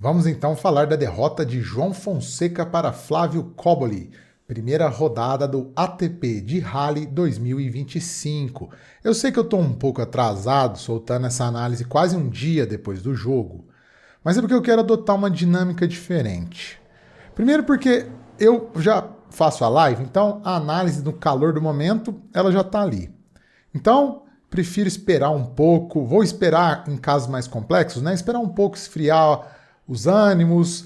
Vamos então falar da derrota de João Fonseca para Flávio Coboli, primeira rodada do ATP de Rally 2025. Eu sei que eu estou um pouco atrasado, soltando essa análise quase um dia depois do jogo, mas é porque eu quero adotar uma dinâmica diferente. Primeiro porque eu já faço a live, então a análise no calor do momento, ela já está ali. Então, prefiro esperar um pouco, vou esperar em casos mais complexos, né? Esperar um pouco esfriar os ânimos,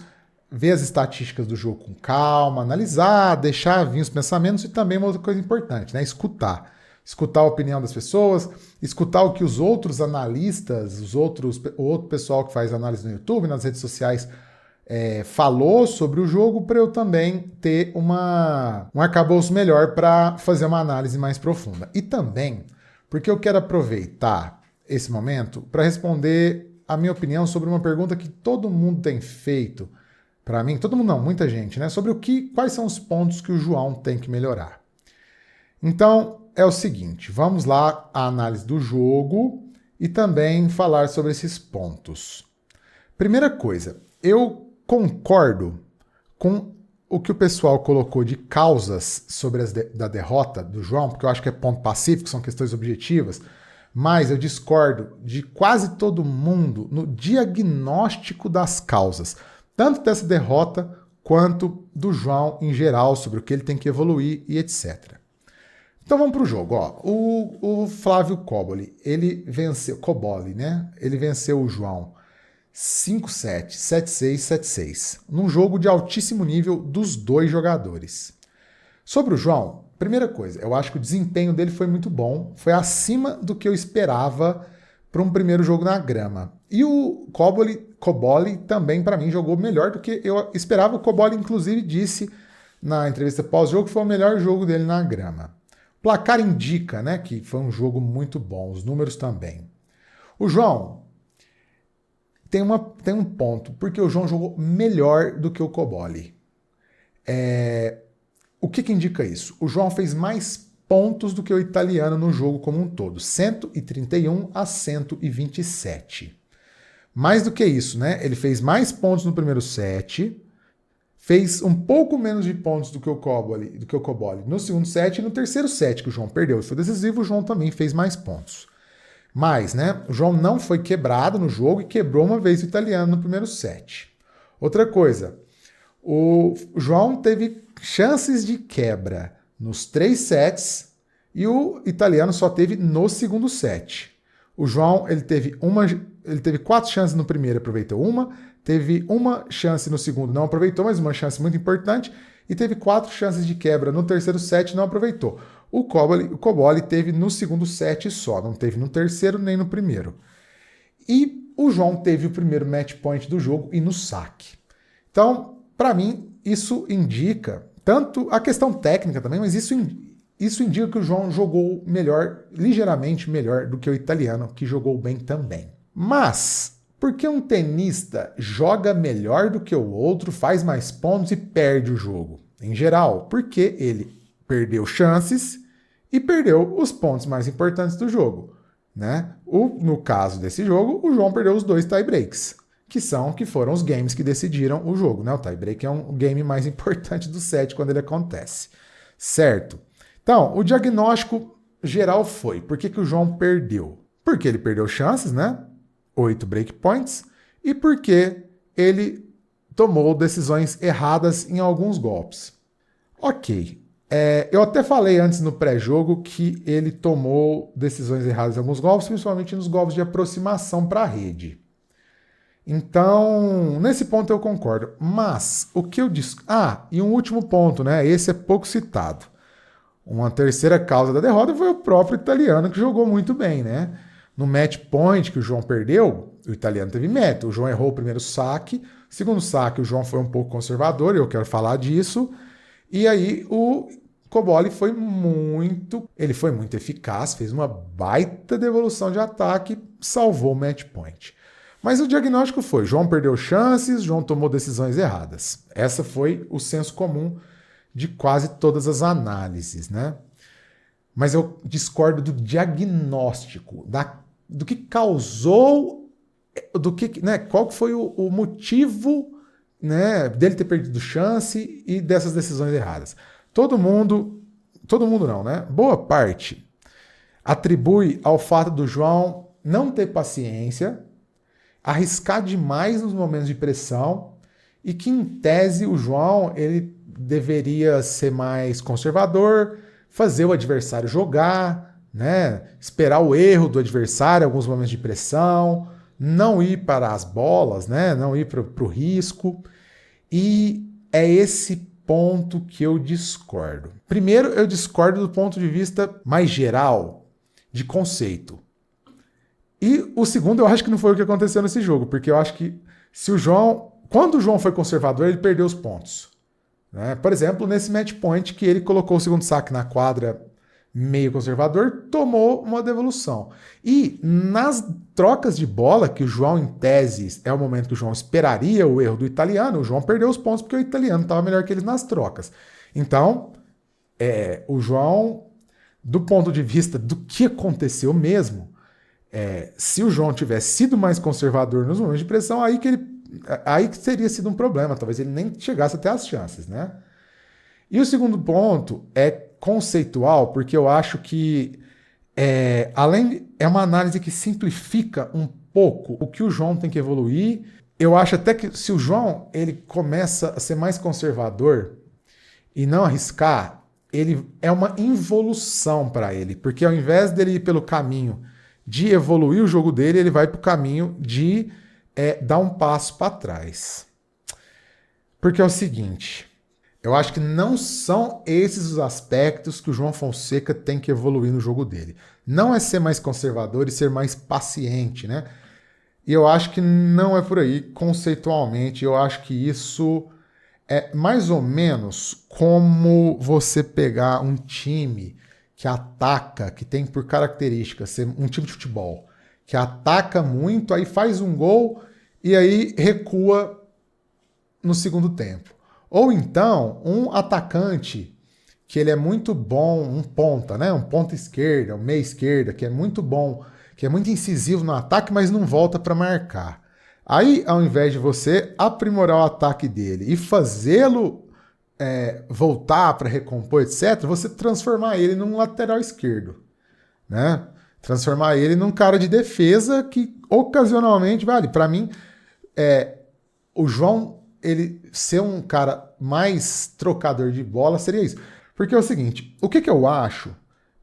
ver as estatísticas do jogo com calma, analisar, deixar vir os pensamentos e também uma outra coisa importante, né? Escutar. Escutar a opinião das pessoas, escutar o que os outros analistas, o outro pessoal que faz análise no YouTube, nas redes sociais, falou sobre o jogo para eu também ter um arcabouço melhor para fazer uma análise mais profunda. E também porque eu quero aproveitar esse momento para responder a minha opinião sobre uma pergunta que todo mundo tem feito para mim, todo mundo não, muita gente, né? Sobre quais são os pontos que o João tem que melhorar. Então, é o seguinte, vamos lá à análise do jogo e também falar sobre esses pontos. Primeira coisa, eu concordo com o que o pessoal colocou de causas sobre da derrota do João, porque eu acho que é ponto pacífico, são questões objetivas, mas eu discordo de quase todo mundo no diagnóstico das causas, tanto dessa derrota quanto do João em geral, sobre o que ele tem que evoluir e etc. Então vamos para o jogo. Ó. O Flávio Coboli, ele venceu, Coboli, né? Ele venceu o João 5-7, 7-6, 7-6, num jogo de altíssimo nível dos dois jogadores. Sobre o João, primeira coisa, eu acho que o desempenho dele foi muito bom, foi acima do que eu esperava para um primeiro jogo na grama. E o Coboli também, para mim, jogou melhor do que eu esperava. O Coboli, inclusive, disse na entrevista pós-jogo que foi o melhor jogo dele na grama. O placar indica, né, que foi um jogo muito bom, os números também. O João tem um ponto, porque o João jogou melhor do que o Coboli. O que indica isso? O João fez mais pontos do que o italiano no jogo como um todo, 131 a 127. Mais do que isso, né? Ele fez mais pontos no primeiro set, fez um pouco menos de pontos do que o Coboli no segundo set e no terceiro set, que o João perdeu e foi decisivo, o João também fez mais pontos. Mas, né, o João não foi quebrado no jogo e quebrou uma vez o italiano no primeiro set. Outra coisa, o João teve chances de quebra nos 3 sets e o italiano só teve no segundo set. O João ele teve 4 chances no primeiro, aproveitou uma, teve uma chance no segundo, não aproveitou, mas uma chance muito importante, e teve 4 chances de quebra no terceiro set, não aproveitou. O Coboli teve no segundo set só, não teve no terceiro nem no primeiro. E o João teve o primeiro match point do jogo e no saque. Então, para mim, isso indica, tanto a questão técnica também, mas isso indica que o João jogou melhor, ligeiramente melhor do que o italiano, que jogou bem também. Mas, por que um tenista joga melhor do que o outro, faz mais pontos e perde o jogo? Em geral, porque ele perdeu chances e perdeu os pontos mais importantes do jogo. Né? No caso desse jogo, o João perdeu os 2 tie-breaks, que foram os games que decidiram o jogo. Né? O tie-break é o game mais importante do set quando ele acontece. Certo? Então, o diagnóstico geral foi, por que o João perdeu? Porque ele perdeu chances, né? 8 breakpoints, e porque ele tomou decisões erradas em alguns golpes. Ok. Eu até falei antes no pré-jogo que ele tomou decisões erradas em alguns golpes, principalmente nos golpes de aproximação para a rede. Então, nesse ponto eu concordo. Mas, o que eu disse... e um último ponto, né? Esse é pouco citado. Uma terceira causa da derrota foi o próprio italiano, que jogou muito bem, né? No match point que o João perdeu, o italiano teve meta. O João errou o primeiro saque. Segundo saque, o João foi um pouco conservador, e eu quero falar disso. E aí, o Coboli foi muito eficaz, fez uma baita devolução de ataque, salvou o match point. Mas o diagnóstico foi, João perdeu chances, João tomou decisões erradas. Essa foi o senso comum de quase todas as análises, né? Mas eu discordo do diagnóstico, do que causou do que, né, qual que foi o motivo, né, dele ter perdido chance e dessas decisões erradas. Todo mundo não, né? Boa parte atribui ao fato do João não ter paciência, arriscar demais nos momentos de pressão e que, em tese, o João ele deveria ser mais conservador, fazer o adversário jogar, né? Esperar o erro do adversário em alguns momentos de pressão, não ir para as bolas, né? Não ir para o risco. E é esse ponto que eu discordo. Primeiro, eu discordo do ponto de vista mais geral, de conceito. E o segundo, eu acho que não foi o que aconteceu nesse jogo, porque eu acho que se o João, quando o João foi conservador, ele perdeu os pontos. Né? Por exemplo, nesse match point que ele colocou o segundo saque na quadra meio conservador, tomou uma devolução. E nas trocas de bola, que o João, em tese, é o momento que o João esperaria o erro do italiano, o João perdeu os pontos porque o italiano estava melhor que ele nas trocas. Então, o João, do ponto de vista do que aconteceu mesmo, se o João tivesse sido mais conservador nos momentos de pressão, aí que teria sido um problema. Talvez ele nem chegasse até as chances, né? E o segundo ponto é conceitual, porque eu acho que é uma análise que simplifica um pouco o que o João tem que evoluir. Eu acho até que se o João ele começa a ser mais conservador e não arriscar, ele é uma involução para ele, porque ao invés dele ir pelo caminho de evoluir o jogo dele, ele vai para o caminho de dar um passo para trás. Porque é o seguinte, eu acho que não são esses os aspectos que o João Fonseca tem que evoluir no jogo dele. Não é ser mais conservador e ser mais paciente, né? E eu acho que não é por aí, conceitualmente. Eu acho que isso é mais ou menos como você pegar um time que ataca, que tem por característica ser um time de futebol, que ataca muito, aí faz um gol e aí recua no segundo tempo. Ou então, um atacante que ele é muito bom, um ponta, né? Um ponta esquerda, um meia esquerda, que é muito bom, que é muito incisivo no ataque, mas não volta para marcar. Aí, ao invés de você aprimorar o ataque dele e fazê-lo voltar para recompor, etc., você transformar ele num lateral esquerdo, né? Transformar ele num cara de defesa que ocasionalmente, vale, para mim, o João, ele ser um cara mais trocador de bola seria isso. Porque é o seguinte, o que eu acho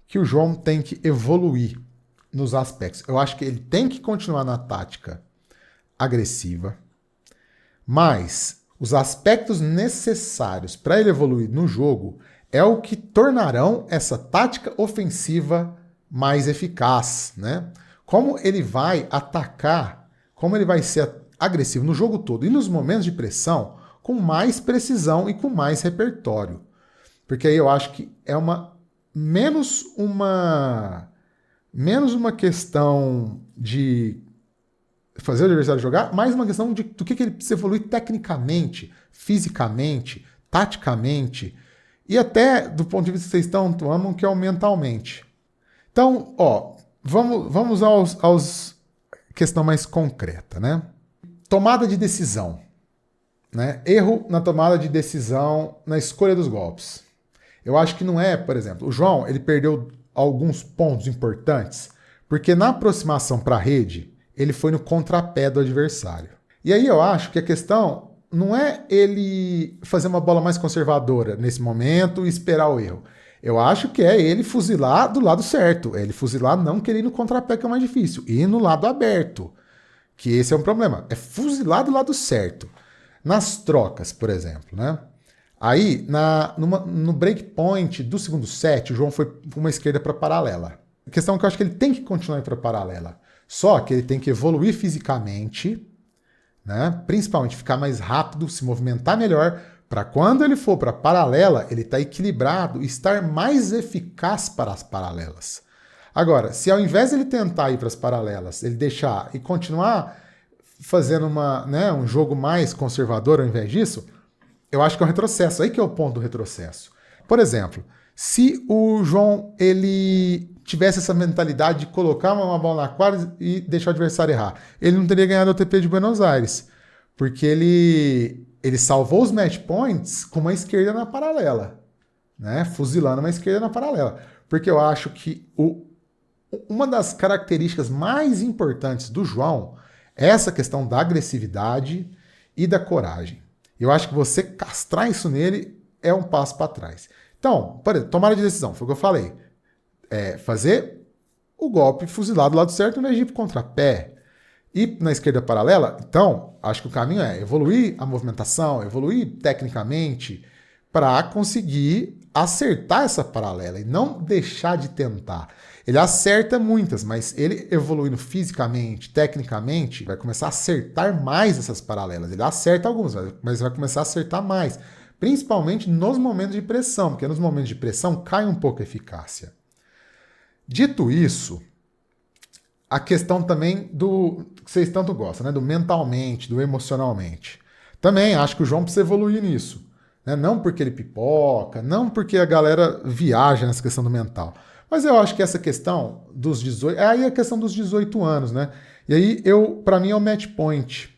que o João tem que evoluir nos aspectos? Eu acho que ele tem que continuar na tática agressiva, mas os aspectos necessários para ele evoluir no jogo é o que tornarão essa tática ofensiva mais eficaz, né? Como ele vai atacar, como ele vai ser agressivo no jogo todo e nos momentos de pressão com mais precisão e com mais repertório. Porque aí eu acho que é menos uma questão de fazer o adversário jogar, mais uma questão do que ele precisa evoluir tecnicamente, fisicamente, taticamente e até do ponto de vista que vocês tanto amam, que é o mentalmente. Então, vamos aos questão mais concreta, né? Tomada de decisão, né? Erro na tomada de decisão, na escolha dos golpes. Eu acho que não é, por exemplo, o João, ele perdeu alguns pontos importantes, porque na aproximação para a rede, ele foi no contrapé do adversário. E aí eu acho que a questão não é ele fazer uma bola mais conservadora nesse momento e esperar o erro. Eu acho que é ele fuzilar do lado certo. É ele fuzilar não querer ir no contrapé, que é mais difícil, e ir no lado aberto, que esse é um problema. É fuzilar do lado certo. Nas trocas, por exemplo, né? Aí, no break point do segundo set, o João foi para uma esquerda para paralela. A questão é que eu acho que ele tem que continuar para paralela. Só que ele tem que evoluir fisicamente, né? Principalmente ficar mais rápido, se movimentar melhor, para quando ele for para paralela, ele estar um estar mais eficaz para as paralelas. Agora, se ao invés de ele tentar ir para as paralelas, ele deixar e continuar fazendo um jogo mais conservador ao invés disso, eu acho que é um retrocesso. Aí que é o ponto do retrocesso. Por exemplo, Se o João ele tivesse essa mentalidade de colocar uma bola na quadra e deixar o adversário errar, ele não teria ganhado o ATP de Buenos Aires, porque ele salvou os match points com uma esquerda na paralela, né? Fuzilando uma esquerda na paralela. Porque eu acho que uma das características mais importantes do João é essa questão da agressividade e da coragem. Eu acho que você castrar isso nele é um passo para trás. Então, por exemplo, tomada de decisão, foi o que eu falei. Fazer o golpe fuzilado do lado certo no Egito contrapé. E na esquerda paralela, então, acho que o caminho é evoluir a movimentação, evoluir tecnicamente para conseguir acertar essa paralela e não deixar de tentar. Ele acerta muitas, mas ele evoluindo fisicamente, tecnicamente, vai começar a acertar mais essas paralelas. Ele acerta algumas, mas vai começar a acertar mais, principalmente nos momentos de pressão, porque nos momentos de pressão cai um pouco a eficácia. Dito isso, a questão também do que vocês tanto gostam, né? Do mentalmente, do emocionalmente. Também acho que o João precisa evoluir nisso. Né? Não porque ele pipoca, não porque a galera viaja nessa questão do mental. Mas eu acho que essa questão dos 18... É aí a questão dos 18 anos, né? E aí, para mim, é o match point.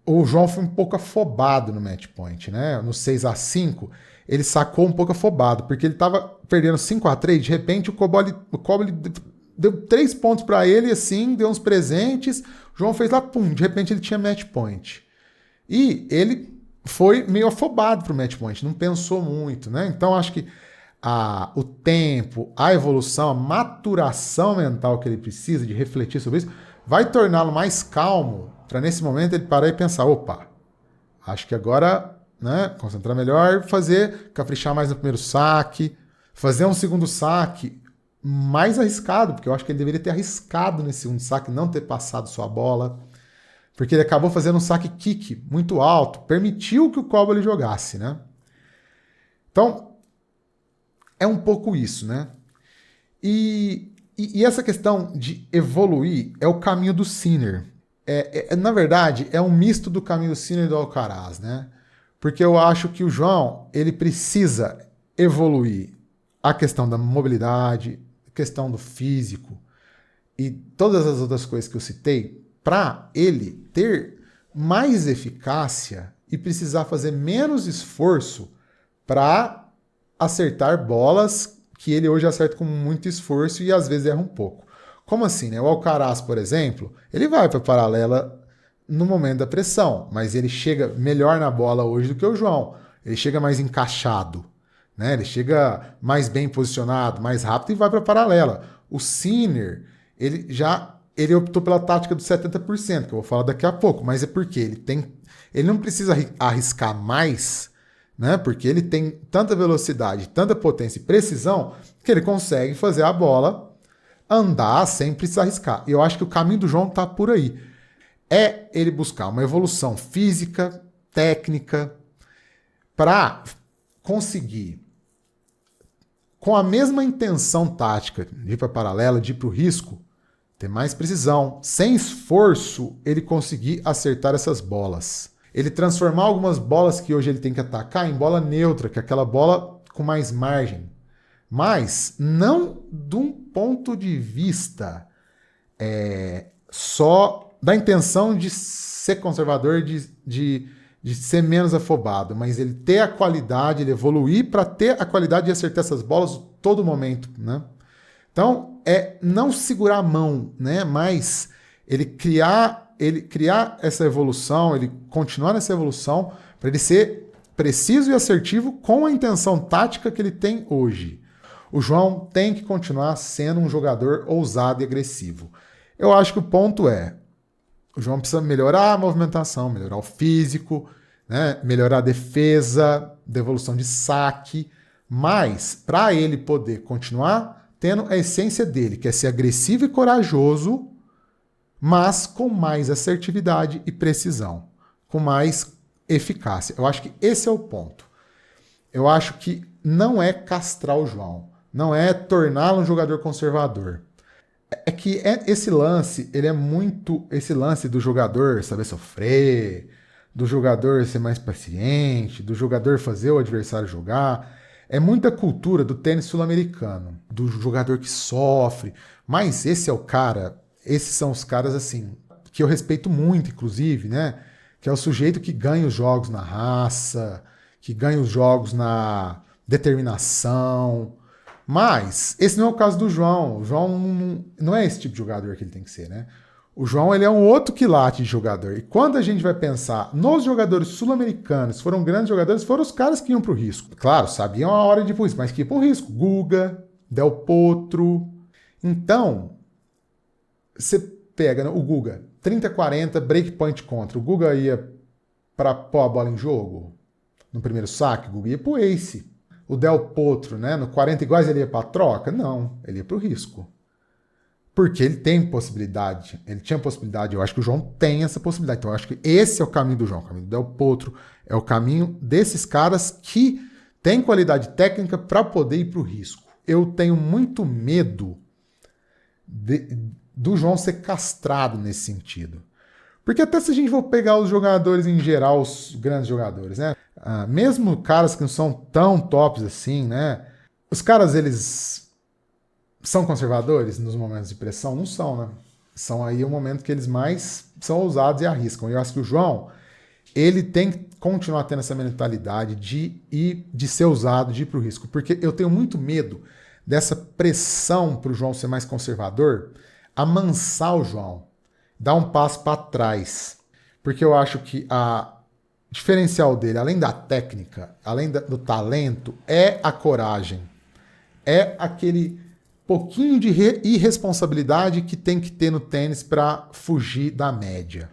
O João foi um pouco afobado no match point, né? No 6-5, ele sacou um pouco afobado, porque ele estava perdendo 5-3, de repente o Cobolli deu 3 pontos para ele, assim, deu uns presentes, o João fez lá, pum, de repente ele tinha match point. E ele foi meio afobado pro match point, não pensou muito, né? Então acho que o tempo, a evolução, a maturação mental que ele precisa de refletir sobre isso, vai torná-lo mais calmo, para nesse momento ele parar e pensar, opa, acho que agora, né, concentrar melhor, caprichar mais no primeiro saque, fazer um segundo saque mais arriscado, porque eu acho que ele deveria ter arriscado nesse segundo saque, não ter passado sua bola, porque ele acabou fazendo um saque kick muito alto, permitiu que o Cobolli jogasse, né? Então, é um pouco isso, né? E essa questão de evoluir é o caminho do Sinner. Na verdade, é um misto do caminho do Sinner e do Alcaraz, né? Porque eu acho que o João, ele precisa evoluir a questão da mobilidade, a questão do físico e todas as outras coisas que eu citei, para ele ter mais eficácia e precisar fazer menos esforço para acertar bolas que ele hoje acerta com muito esforço e às vezes erra um pouco. Como assim, né? O Alcaraz, por exemplo, ele vai para a paralela no momento da pressão, mas ele chega melhor na bola hoje do que o João. Ele chega mais encaixado, né? Ele chega mais bem posicionado, mais rápido e vai para a paralela. O Sinner, ele optou pela tática dos 70%, que eu vou falar daqui a pouco, mas é porque ele não precisa arriscar mais, né? Porque ele tem tanta velocidade, tanta potência e precisão que ele consegue fazer a bola andar sem precisar arriscar. E eu acho que o caminho do João está por aí. É ele buscar uma evolução física, técnica, para conseguir, com a mesma intenção tática de ir para a paralela, de ir para o risco, ter mais precisão. Sem esforço, ele conseguir acertar essas bolas. Ele transformar algumas bolas que hoje ele tem que atacar em bola neutra, que é aquela bola com mais margem. Mas não de um ponto de vista só da intenção de ser conservador, de ser menos afobado, mas ele ter a qualidade, ele evoluir para ter a qualidade de acertar essas bolas todo momento, né? Então, não segurar a mão, né? Mas ele criar essa evolução, ele continuar nessa evolução para ele ser preciso e assertivo com a intenção tática que ele tem hoje. O João tem que continuar sendo um jogador ousado e agressivo. Eu acho que o ponto o João precisa melhorar a movimentação, melhorar o físico, né? Melhorar a defesa, devolução de saque, mas para ele poder continuar tendo a essência dele, que é ser agressivo e corajoso, mas com mais assertividade e precisão, com mais eficácia. Eu acho que esse é o ponto. Eu acho que não é castrar o João, não é torná-lo um jogador conservador. É que esse lance, ele é muito esse lance do jogador saber sofrer, do jogador ser mais paciente, do jogador fazer o adversário jogar. É muita cultura do tênis sul-americano, do jogador que sofre, mas esse é o cara, esses são os caras assim, que eu respeito muito, inclusive, né? Que é o sujeito que ganha os jogos na raça, que ganha os jogos na determinação. Mas esse não é o caso do João. O João não é esse tipo de jogador que ele tem que ser, né? O João ele é um outro quilate de jogador. E quando a gente vai pensar nos jogadores sul-americanos, foram grandes jogadores, foram os caras que iam para o risco. Claro, sabiam a hora de ir para isso, mas que iam para o risco. Guga, Del Potro. Então, você pega, né, o Guga, 30-40, breakpoint contra. O Guga ia para pôr a bola em jogo no primeiro saque, o Guga ia para o ace. O Del Potro, né, no 40 iguais ele ia para a troca? Não, ele ia para o risco. Porque ele tem possibilidade, ele tinha possibilidade, eu acho que o João tem essa possibilidade. Então eu acho que esse é o caminho do João, o caminho do Del Potro, é o caminho desses caras que têm qualidade técnica para poder ir para o risco. Eu tenho muito medo do João ser castrado nesse sentido. Porque até se a gente for pegar os jogadores em geral, os grandes jogadores, né? Mesmo caras que não são tão tops assim, né? Os caras, eles são conservadores nos momentos de pressão? Não são, né? São aí o momento que eles mais são ousados e arriscam. E eu acho que o João, ele tem que continuar tendo essa mentalidade de ser ousado, de ir para o risco. Porque eu tenho muito medo dessa pressão para o João ser mais conservador, amansar o João, dar um passo para trás. Porque eu acho que a diferencial dele, além da técnica, além do talento, é a coragem. É aquele pouquinho de irresponsabilidade que tem que ter no tênis para fugir da média.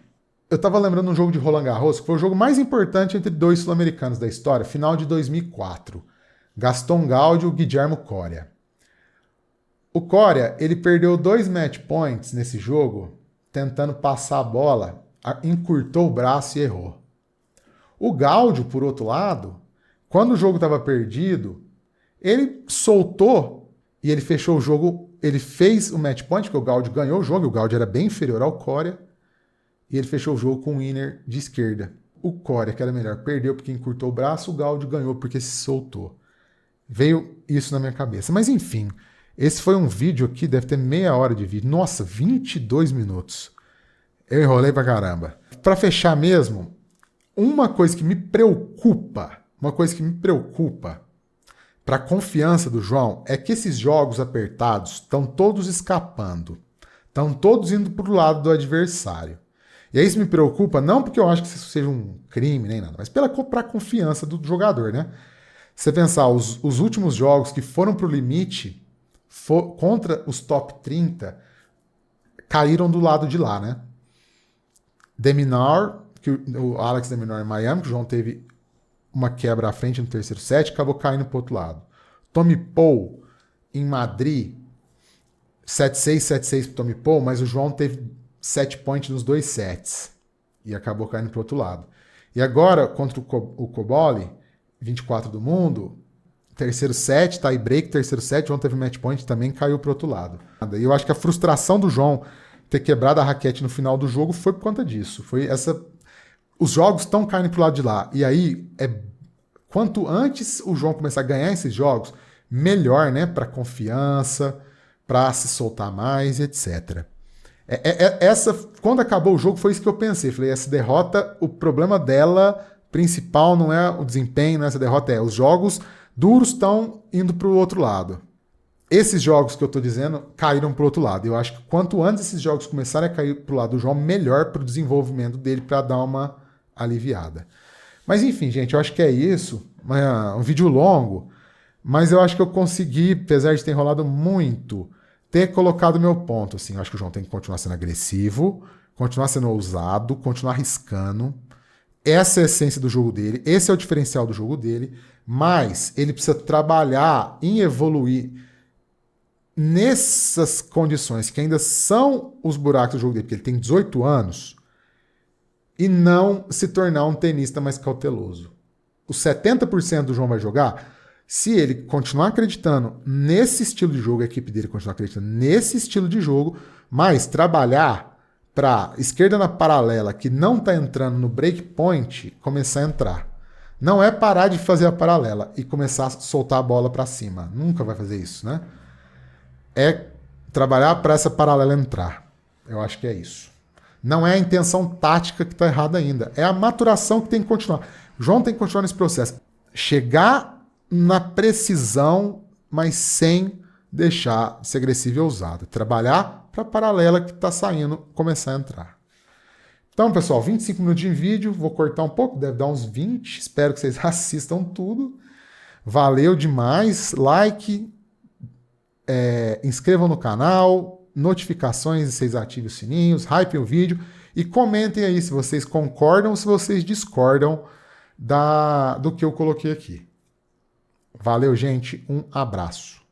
Eu estava lembrando um jogo de Roland Garros, que foi o jogo mais importante entre dois sul-americanos da história, final de 2004. Gaston Gaudio e Guillermo Coria. O Coria, ele perdeu 2 match points nesse jogo, tentando passar a bola, encurtou o braço e errou. O Gaudio, por outro lado, quando o jogo estava perdido, ele soltou e ele fechou o jogo, ele fez o match point, porque o Gaudio ganhou o jogo, o Gaudio era bem inferior ao Coria, e ele fechou o jogo com o winner de esquerda. O Coria, que era melhor, perdeu porque encurtou o braço, o Gaudio ganhou porque se soltou. Veio isso na minha cabeça. Mas enfim, esse foi um vídeo aqui, deve ter meia hora de vídeo. Nossa, 22 minutos. Eu enrolei pra caramba. Pra fechar mesmo, uma coisa que me preocupa para a confiança do João é que esses jogos apertados estão todos escapando. Estão todos indo para o lado do adversário. E aí isso me preocupa, não porque eu acho que isso seja um crime nem nada, mas para a confiança do jogador, né? Você pensar, os últimos jogos que foram para o limite contra os top 30 caíram do lado de lá, né? Deminar, que o Alex Deminar em Miami, que o João teve uma quebra à frente no terceiro set, acabou caindo para o outro lado. Tommy Paul, em Madrid, 7-6, 7-6 para Tommy Paul, mas o João teve 7 points nos 2 sets e acabou caindo para o outro lado. E agora, contra o Cobolli, 24 do mundo, terceiro set, tie break, terceiro set, o João teve match point, também caiu para o outro lado. E eu acho que a frustração do João ter quebrado a raquete no final do jogo foi por conta disso. Foi essa... Os jogos estão caindo pro lado de lá. E aí, quanto antes o João começar a ganhar esses jogos, melhor, né? Para confiança, para se soltar mais, etc. Quando acabou o jogo, foi isso que eu pensei. Falei, essa derrota, o problema dela principal não é o desempenho, né? Essa derrota os jogos duros estão indo pro outro lado. Esses jogos que eu tô dizendo caíram pro outro lado. Eu acho que quanto antes esses jogos começarem a cair pro lado do João, melhor pro desenvolvimento dele, para dar uma aliviada. Mas enfim, gente, eu acho que é isso. Um vídeo longo, mas eu acho que eu consegui, apesar de ter enrolado muito, ter colocado meu ponto. Assim, eu acho que o João tem que continuar sendo agressivo, continuar sendo ousado, continuar arriscando. Essa é a essência do jogo dele, esse é o diferencial do jogo dele, mas ele precisa trabalhar em evoluir nessas condições que ainda são os buracos do jogo dele, porque ele tem 18 anos, e não se tornar um tenista mais cauteloso. Os 70% do João vai jogar, se ele continuar acreditando nesse estilo de jogo, a equipe dele continuar acreditando nesse estilo de jogo, mas trabalhar para esquerda na paralela, que não está entrando no break point, começar a entrar. Não é parar de fazer a paralela e começar a soltar a bola para cima. Nunca vai fazer isso, né? É trabalhar para essa paralela entrar. Eu acho que é isso. Não é a intenção tática que está errada ainda. É a maturação que tem que continuar. João tem que continuar nesse processo. Chegar na precisão, mas sem deixar de ser agressivo e ousado. Trabalhar para a paralela que está saindo começar a entrar. Então, pessoal, 25 minutos de vídeo. Vou cortar um pouco, deve dar uns 20. Espero que vocês assistam tudo. Valeu demais. Like, inscrevam no canal, notificações, vocês ativem os sininhos, hypem o vídeo e comentem aí se vocês concordam ou se vocês discordam do que eu coloquei aqui. Valeu, gente. Um abraço.